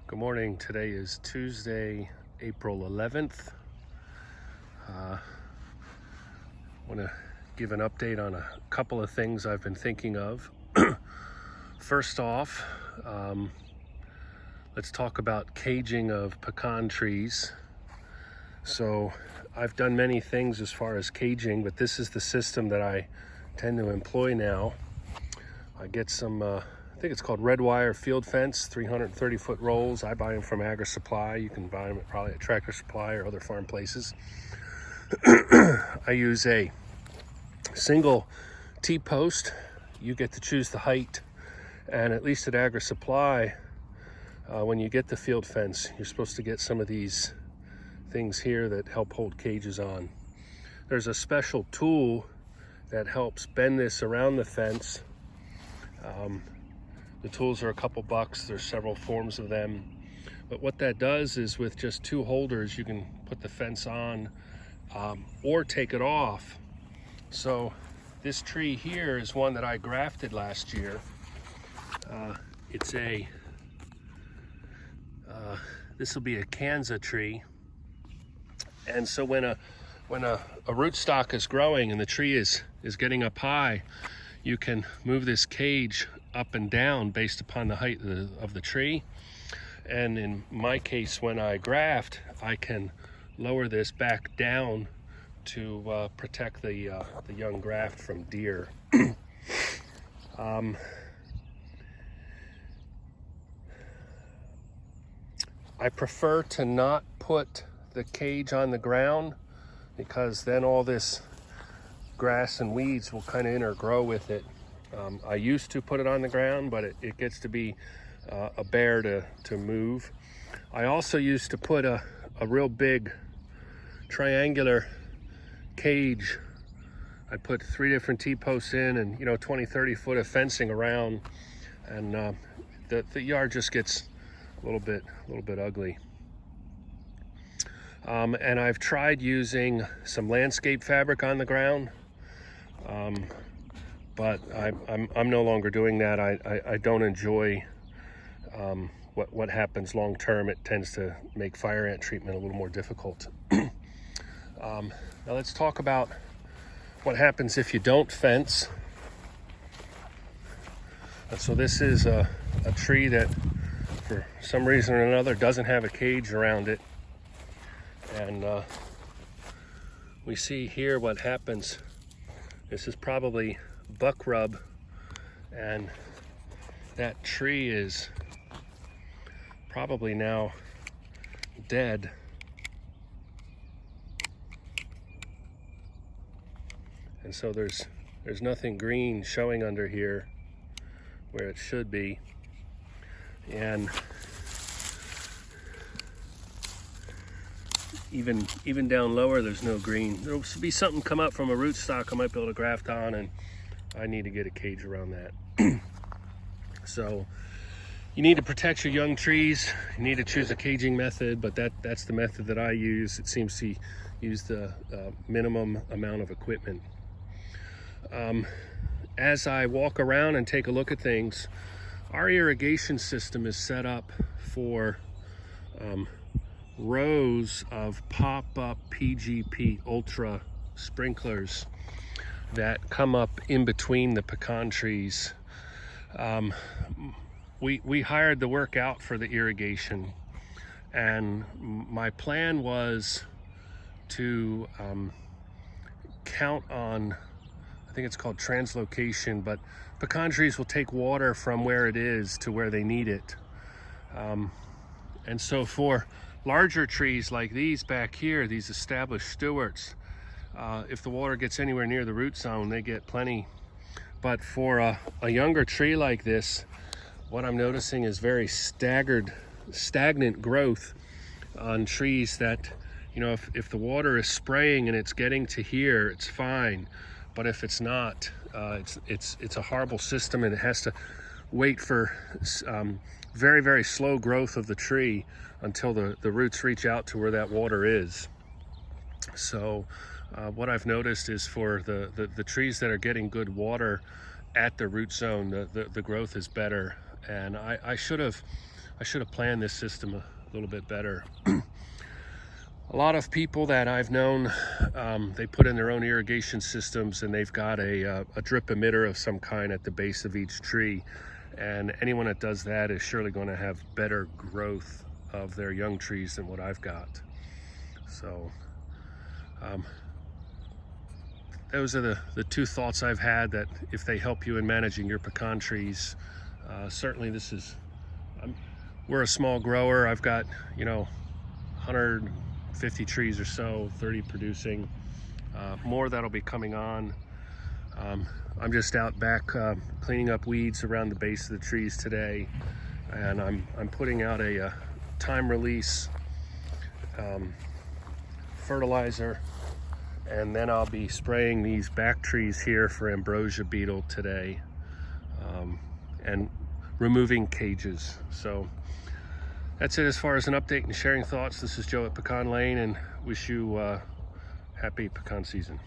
Good morning. Today is Tuesday, April 11th. I want to give an update on a couple of things I've been thinking of. First off, let's talk about caging of pecan trees. So I've done many things as far as caging, but this is the system that I tend to employ now. I get some I think it's called red wire field fence, 330-foot rolls. I buy them from Agri Supply. You can buy them probably at Tractor Supply or other farm places. I use a single T-post. You get to choose the height, and at least at Agri Supply, when you get the field fence, you're supposed to get some of these things here that help hold cages on. There's a special tool that helps bend this around the fence. The tools are a couple bucks. There's several forms of them. But what that does is with just two holders, you can put the fence on or take it off. So this tree here is one that I grafted last year. This will be a Kanza tree. And so when a rootstock is growing and the tree is getting up high, you can move this cage up and down based upon the height of the tree. And in my case, when I graft, I can lower this back down to protect the young graft from deer. I prefer to not put the cage on the ground, because then all this grass and weeds will kind of intergrow with it. I used to put it on the ground, but it gets to be a bear to move. I also used to put a real big triangular cage. I put 3 different T-posts in and 20-30 foot of fencing around, and the yard just gets a little bit ugly. And I've tried using some landscape fabric on the ground, but I'm no longer doing that. I don't enjoy what happens long term. It tends to make fire ant treatment a little more difficult. Now let's talk about what happens if you don't fence. And so this is a tree that for some reason or another doesn't have a cage around it. And we see here what happens. This is probably buckrub, and that tree is probably now dead. And so there's nothing green showing under here where it should be. And even down lower, there's no green. There'll be something come up from a rootstock I might be able to graft on, and I need to get a cage around that. So you need to protect your young trees. You need to choose a caging method, but that's the method that I use. It seems to use the minimum amount of equipment. As I walk around and take a look at things, our irrigation system is set up for rows of pop-up PGP Ultra sprinklers that come up in between the pecan trees. We hired the work out for the irrigation, and my plan was to count on, I think it's called translocation, but pecan trees will take water from where it is to where they need it. And so for larger trees like these back here, these established Stewarts, if the water gets anywhere near the root zone, they get plenty. But for a younger tree like this, what I'm noticing is very stagnant growth on trees that, if the water is spraying and it's getting to here, it's fine. But if it's not, it's a horrible system, and it has to wait for very, very slow growth of the tree until the roots reach out to where that water is. So what I've noticed is for the trees that are getting good water at the root zone, the growth is better. And I should have I should have planned this system a little bit better. A lot of people that I've known, they put in their own irrigation systems, and they've got a drip emitter of some kind at the base of each tree. And anyone that does that is surely going to have better growth of their young trees than what I've got. So those are the two thoughts I've had, that if they help you in managing your pecan trees, certainly this is, we're a small grower. I've got, 150 trees or so, 30 producing, more that'll be coming on. I'm just out back cleaning up weeds around the base of the trees today, and I'm putting out a time release fertilizer, and then I'll be spraying these back trees here for ambrosia beetle today, and removing cages. So that's it as far as an update and sharing thoughts. This is Joe at Pecan Lane, and wish you happy pecan season.